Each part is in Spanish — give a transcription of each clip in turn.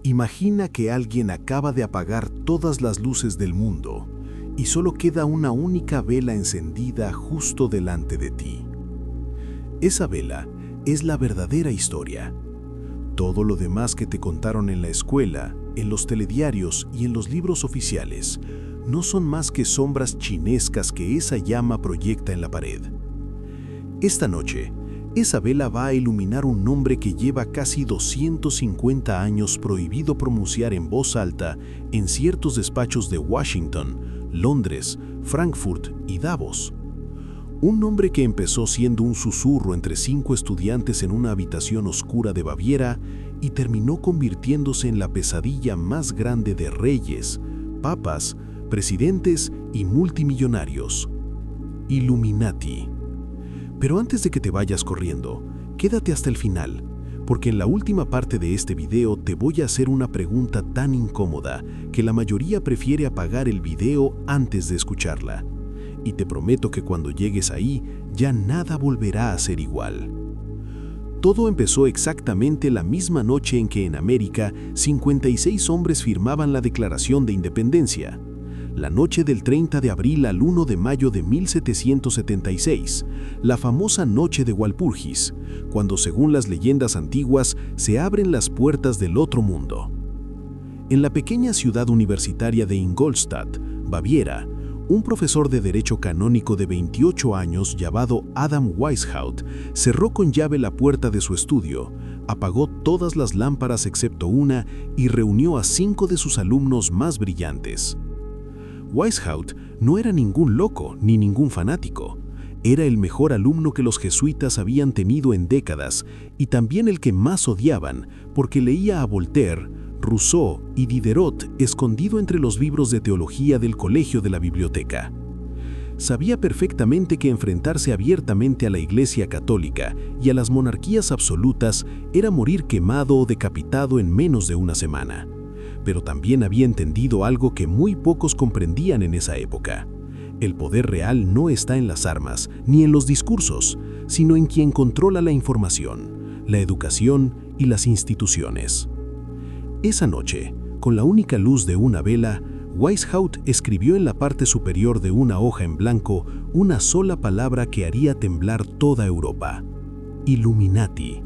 Imagina que alguien acaba de apagar todas las luces del mundo y solo queda una única vela encendida justo delante de ti. Esa vela es la verdadera historia. Todo lo demás que te contaron en la escuela, en los telediarios y en los libros oficiales no son más que sombras chinescas que esa llama proyecta en la pared. Esta noche, esa vela va a iluminar un nombre que lleva casi 250 años prohibido pronunciar en voz alta en ciertos despachos de Washington, Londres, Frankfurt y Davos. Un nombre que empezó siendo un susurro entre 5 estudiantes en una habitación oscura de Baviera y terminó convirtiéndose en la pesadilla más grande de reyes, papas, presidentes y multimillonarios. Illuminati. Pero antes de que te vayas corriendo, quédate hasta el final, porque en la última parte de este video te voy a hacer una pregunta tan incómoda que la mayoría prefiere apagar el video antes de escucharla. Y te prometo que cuando llegues ahí, ya nada volverá a ser igual. Todo empezó exactamente la misma noche en que en América 56 hombres firmaban la Declaración de Independencia. La noche del 30 de abril al 1 de mayo de 1776, la famosa Noche de Walpurgis, cuando según las leyendas antiguas se abren las puertas del otro mundo. En la pequeña ciudad universitaria de Ingolstadt, Baviera, un profesor de Derecho Canónico de 28 años llamado Adam Weishaupt cerró con llave la puerta de su estudio, apagó todas las lámparas excepto una y reunió a 5 de sus alumnos más brillantes. Weishaupt no era ningún loco ni ningún fanático. Era el mejor alumno que los jesuitas habían tenido en décadas y también el que más odiaban, porque leía a Voltaire, Rousseau y Diderot escondido entre los libros de teología del colegio de la biblioteca. Sabía perfectamente que enfrentarse abiertamente a la Iglesia Católica y a las monarquías absolutas era morir quemado o decapitado en menos de una semana. Pero también había entendido algo que muy pocos comprendían en esa época. El poder real no está en las armas ni en los discursos, sino en quien controla la información, la educación y las instituciones. Esa noche, con la única luz de una vela, Weishaupt escribió en la parte superior de una hoja en blanco una sola palabra que haría temblar toda Europa: Illuminati.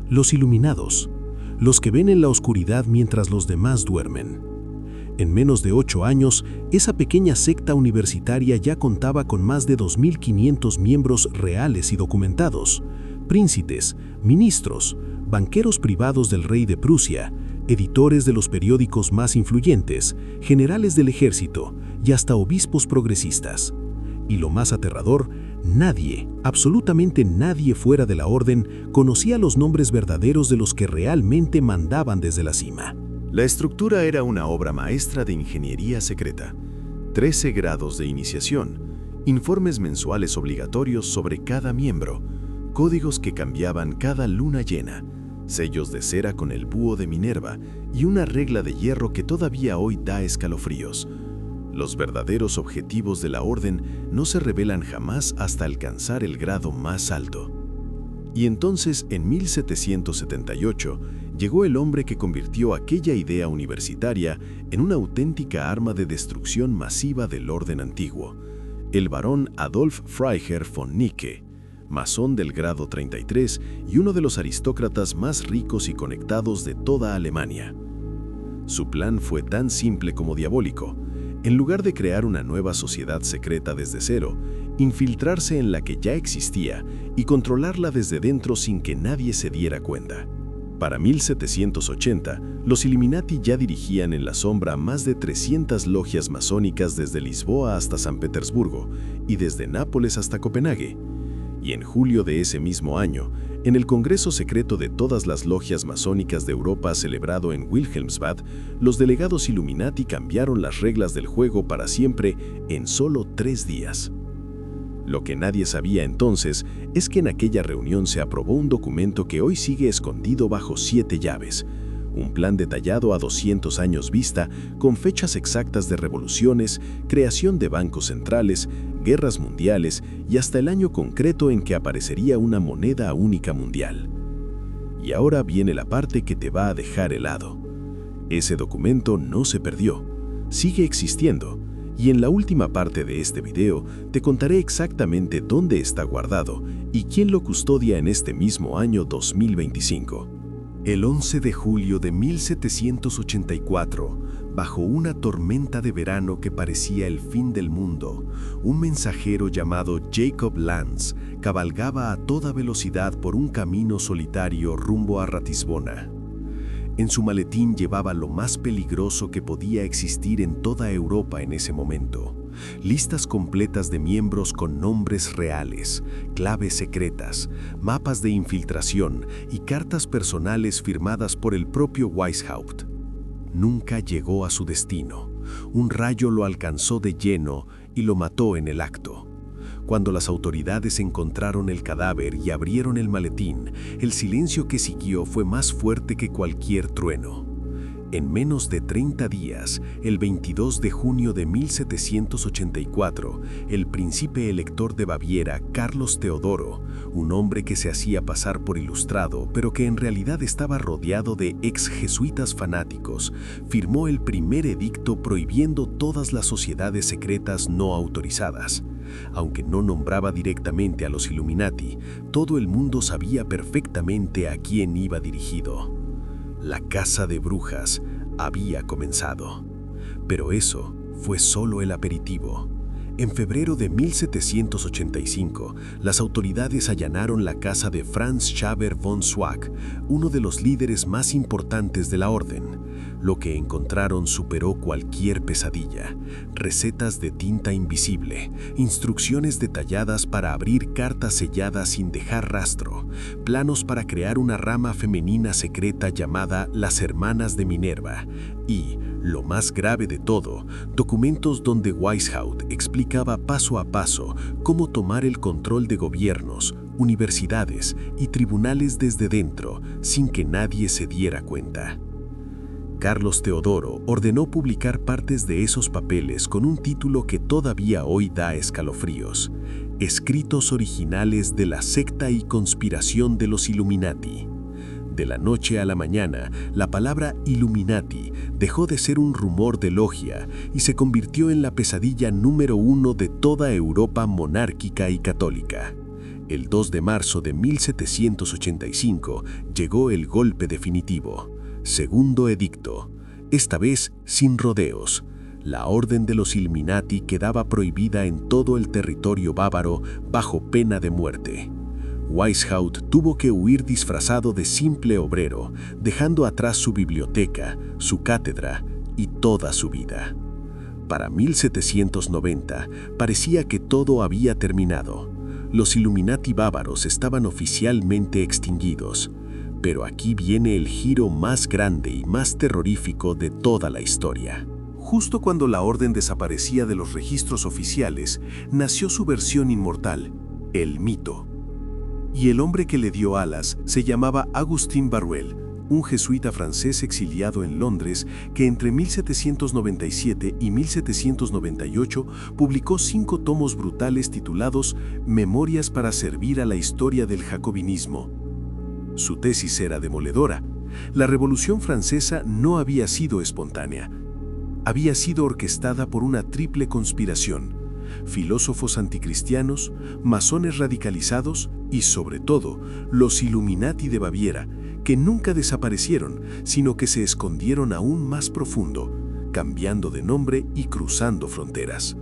Los iluminados, los que ven en la oscuridad mientras los demás duermen. En menos de 8 años, esa pequeña secta universitaria ya contaba con más de 2.500 miembros reales y documentados, príncipes, ministros, banqueros privados del rey de Prusia, editores de los periódicos más influyentes, generales del ejército y hasta obispos progresistas. Y lo más aterrador, nadie, absolutamente nadie fuera de la orden, conocía los nombres verdaderos de los que realmente mandaban desde la cima. La estructura era una obra maestra de ingeniería secreta. 13 grados de iniciación, informes mensuales obligatorios sobre cada miembro, códigos que cambiaban cada luna llena, sellos de cera con el búho de Minerva y una regla de hierro que todavía hoy da escalofríos. Los verdaderos objetivos de la orden no se revelan jamás hasta alcanzar el grado más alto. Y entonces, en 1778, llegó el hombre que convirtió aquella idea universitaria en una auténtica arma de destrucción masiva del orden antiguo, el barón Adolf Freiherr von Nicke, masón del grado 33 y uno de los aristócratas más ricos y conectados de toda Alemania. Su plan fue tan simple como diabólico. En lugar de crear una nueva sociedad secreta desde cero, infiltrarse en la que ya existía y controlarla desde dentro sin que nadie se diera cuenta. Para 1780, los Illuminati ya dirigían en la sombra más de 300 logias masónicas desde Lisboa hasta San Petersburgo y desde Nápoles hasta Copenhague. Y en julio de ese mismo año, en el Congreso Secreto de todas las logias masónicas de Europa celebrado en Wilhelmsbad, los delegados Illuminati cambiaron las reglas del juego para siempre en solo 3 días. Lo que nadie sabía entonces es que en aquella reunión se aprobó un documento que hoy sigue escondido bajo 7 llaves, un plan detallado a 200 años vista, con fechas exactas de revoluciones, creación de bancos centrales, guerras mundiales y hasta el año concreto en que aparecería una moneda única mundial. Y ahora viene la parte que te va a dejar helado. Ese documento no se perdió, sigue existiendo, y en la última parte de este video te contaré exactamente dónde está guardado y quién lo custodia en este mismo año 2025. El 11 de julio de 1784, bajo una tormenta de verano que parecía el fin del mundo, un mensajero llamado Jacob Lanz cabalgaba a toda velocidad por un camino solitario rumbo a Ratisbona. En su maletín llevaba lo más peligroso que podía existir en toda Europa en ese momento: listas completas de miembros con nombres reales, claves secretas, mapas de infiltración y cartas personales firmadas por el propio Weishaupt. Nunca llegó a su destino. Un rayo lo alcanzó de lleno y lo mató en el acto. Cuando las autoridades encontraron el cadáver y abrieron el maletín, el silencio que siguió fue más fuerte que cualquier trueno. En menos de 30 días, el 22 de junio de 1784, el príncipe elector de Baviera, Carlos Teodoro, un hombre que se hacía pasar por ilustrado, pero que en realidad estaba rodeado de ex-jesuitas fanáticos, firmó el primer edicto prohibiendo todas las sociedades secretas no autorizadas. Aunque no nombraba directamente a los Illuminati, todo el mundo sabía perfectamente a quién iba dirigido. La caza de brujas había comenzado. Pero eso fue solo el aperitivo. En febrero de 1785, las autoridades allanaron la casa de Franz Xaver von Zwack, uno de los líderes más importantes de la orden. Lo que encontraron superó cualquier pesadilla: recetas de tinta invisible, instrucciones detalladas para abrir cartas selladas sin dejar rastro, planos para crear una rama femenina secreta llamada las Hermanas de Minerva y, lo más grave de todo, documentos donde Weishaupt explicaba paso a paso cómo tomar el control de gobiernos, universidades y tribunales desde dentro sin que nadie se diera cuenta. Carlos Teodoro ordenó publicar partes de esos papeles con un título que todavía hoy da escalofríos: Escritos originales de la secta y conspiración de los Illuminati. De la noche a la mañana, la palabra Illuminati dejó de ser un rumor de logia y se convirtió en la pesadilla número 1 de toda Europa monárquica y católica. El 2 de marzo de 1785 llegó el golpe definitivo. Segundo edicto, esta vez sin rodeos. La orden de los Illuminati quedaba prohibida en todo el territorio bávaro bajo pena de muerte. Weishaupt tuvo que huir disfrazado de simple obrero, dejando atrás su biblioteca, su cátedra y toda su vida. Para 1790 parecía que todo había terminado. Los Illuminati bávaros estaban oficialmente extinguidos. Pero aquí viene el giro más grande y más terrorífico de toda la historia. Justo cuando la orden desaparecía de los registros oficiales, nació su versión inmortal, el mito. Y el hombre que le dio alas se llamaba Agustín Barruel, un jesuita francés exiliado en Londres que entre 1797 y 1798 publicó 5 tomos brutales titulados Memorias para servir a la historia del jacobinismo. Su tesis era demoledora. La Revolución Francesa no había sido espontánea. Había sido orquestada por una triple conspiración: filósofos anticristianos, masones radicalizados y, sobre todo, los Illuminati de Baviera, que nunca desaparecieron, sino que se escondieron aún más profundo, cambiando de nombre y cruzando fronteras.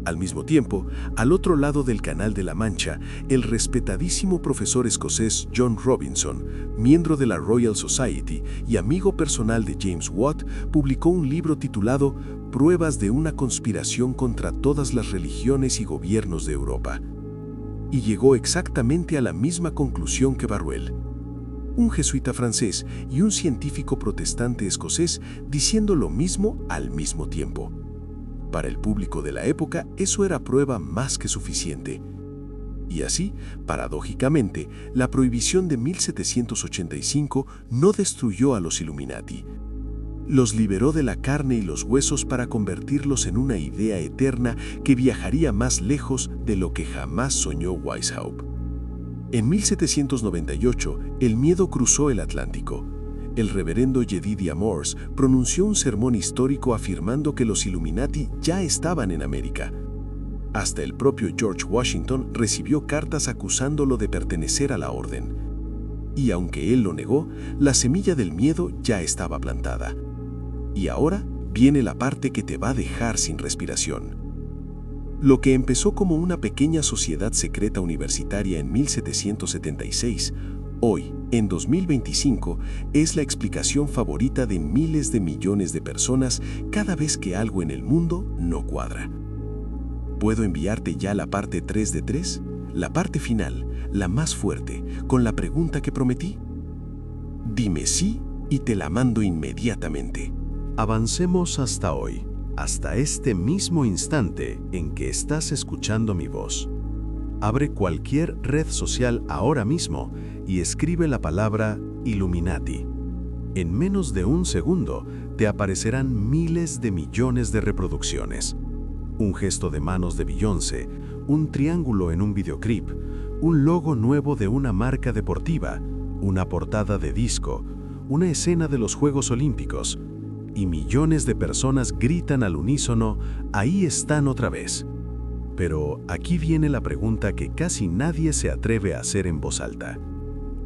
Al mismo tiempo, al otro lado del Canal de la Mancha, el respetadísimo profesor escocés John Robinson, miembro de la Royal Society y amigo personal de James Watt, publicó un libro titulado Pruebas de una conspiración contra todas las religiones y gobiernos de Europa. Y llegó exactamente a la misma conclusión que Barruel. Un jesuita francés y un científico protestante escocés diciendo lo mismo al mismo tiempo. Para el público de la época, eso era prueba más que suficiente. Y así, paradójicamente, la prohibición de 1785 no destruyó a los Illuminati. Los liberó de la carne y los huesos para convertirlos en una idea eterna que viajaría más lejos de lo que jamás soñó Weishaupt. En 1798, el miedo cruzó el Atlántico. El reverendo Jedidiah Morse pronunció un sermón histórico afirmando que los Illuminati ya estaban en América. Hasta el propio George Washington recibió cartas acusándolo de pertenecer a la orden. Y aunque él lo negó, la semilla del miedo ya estaba plantada. Y ahora viene la parte que te va a dejar sin respiración. Lo que empezó como una pequeña sociedad secreta universitaria en 1776, hoy, en 2025, es la explicación favorita de miles de millones de personas cada vez que algo en el mundo no cuadra. ¿Puedo enviarte ya la parte 3 de 3? La parte final, la más fuerte, con la pregunta que prometí. Dime sí y te la mando inmediatamente. Avancemos hasta hoy, hasta este mismo instante en que estás escuchando mi voz. Abre cualquier red social ahora mismo y escribe la palabra Illuminati. En menos de un segundo te aparecerán miles de millones de reproducciones. Un gesto de manos de Beyoncé, un triángulo en un videoclip, un logo nuevo de una marca deportiva, una portada de disco, una escena de los Juegos Olímpicos, y millones de personas gritan al unísono, ahí están otra vez. Pero aquí viene la pregunta que casi nadie se atreve a hacer en voz alta.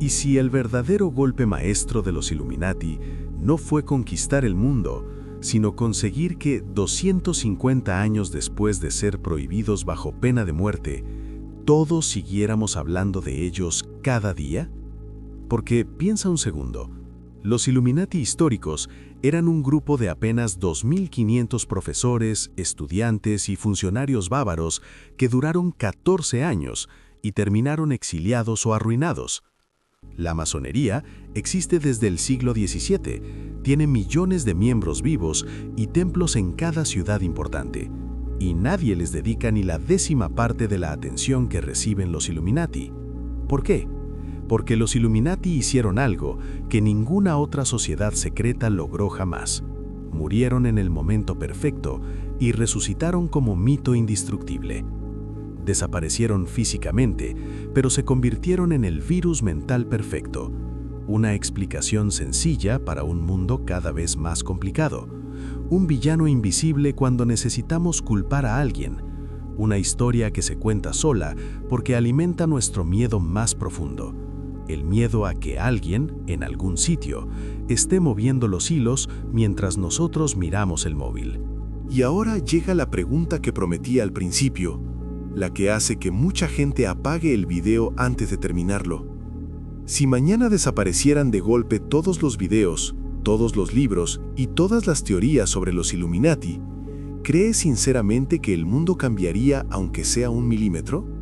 ¿Y si el verdadero golpe maestro de los Illuminati no fue conquistar el mundo, sino conseguir que 250 años después de ser prohibidos bajo pena de muerte, todos siguiéramos hablando de ellos cada día? Porque piensa un segundo, los Illuminati históricos eran un grupo de apenas 2.500 profesores, estudiantes y funcionarios bávaros que duraron 14 años y terminaron exiliados o arruinados. La masonería existe desde el siglo XVII, tiene millones de miembros vivos y templos en cada ciudad importante, y nadie les dedica ni la 10ª parte de la atención que reciben los Illuminati. ¿Por qué? Porque los Illuminati hicieron algo que ninguna otra sociedad secreta logró jamás. Murieron en el momento perfecto y resucitaron como mito indestructible. Desaparecieron físicamente, pero se convirtieron en el virus mental perfecto. Una explicación sencilla para un mundo cada vez más complicado. Un villano invisible cuando necesitamos culpar a alguien. Una historia que se cuenta sola porque alimenta nuestro miedo más profundo. El miedo a que alguien, en algún sitio, esté moviendo los hilos mientras nosotros miramos el móvil. Y ahora llega la pregunta que prometí al principio, la que hace que mucha gente apague el video antes de terminarlo. Si mañana desaparecieran de golpe todos los videos, todos los libros y todas las teorías sobre los Illuminati, ¿crees sinceramente que el mundo cambiaría aunque sea 1 milímetro?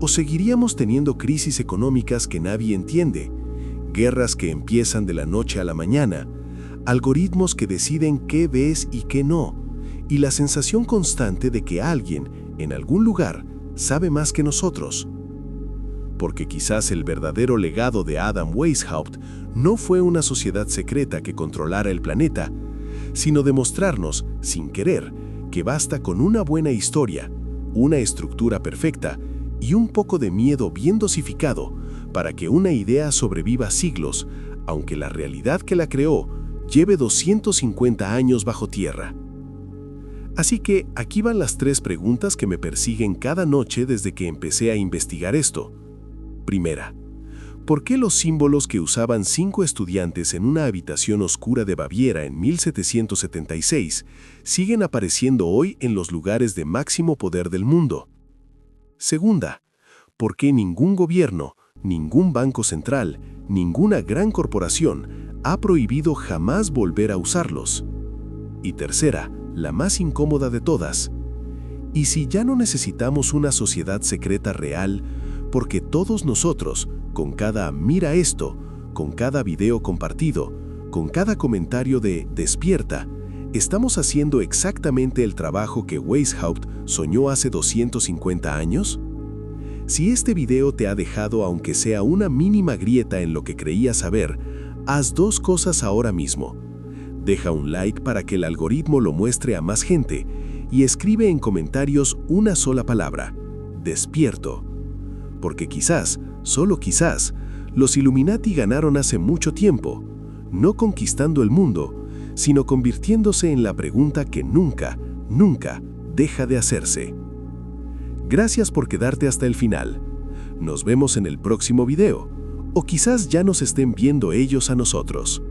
¿O seguiríamos teniendo crisis económicas que nadie entiende, guerras que empiezan de la noche a la mañana, algoritmos que deciden qué ves y qué no, y la sensación constante de que alguien, en algún lugar, sabe más que nosotros? Porque quizás el verdadero legado de Adam Weishaupt no fue una sociedad secreta que controlara el planeta, sino demostrarnos, sin querer, que basta con una buena historia, una estructura perfecta y un poco de miedo bien dosificado para que una idea sobreviva siglos, aunque la realidad que la creó lleve 250 años bajo tierra. Así que aquí van las 3 preguntas que me persiguen cada noche desde que empecé a investigar esto. Primera, ¿por qué los símbolos que usaban 5 estudiantes en una habitación oscura de Baviera en 1776 siguen apareciendo hoy en los lugares de máximo poder del mundo? Segunda, ¿por qué ningún gobierno, ningún banco central, ninguna gran corporación ha prohibido jamás volver a usarlos? Y tercera, la más incómoda de todas, ¿y si ya no necesitamos una sociedad secreta real porque todos nosotros, con cada mira esto, con cada video compartido, con cada comentario de despierta, estamos haciendo exactamente el trabajo que Weishaupt soñó hace 250 años? Si este video te ha dejado aunque sea una mínima grieta en lo que creías saber, haz 2 cosas ahora mismo. Deja un like para que el algoritmo lo muestre a más gente y escribe en comentarios una sola palabra: despierto. Porque quizás, solo quizás, los Illuminati ganaron hace mucho tiempo. no conquistando el mundo, sino convirtiéndose en la pregunta que nunca, nunca deja de hacerse. Gracias por quedarte hasta el final. Nos vemos en el próximo video, o quizás ya nos estén viendo ellos a nosotros.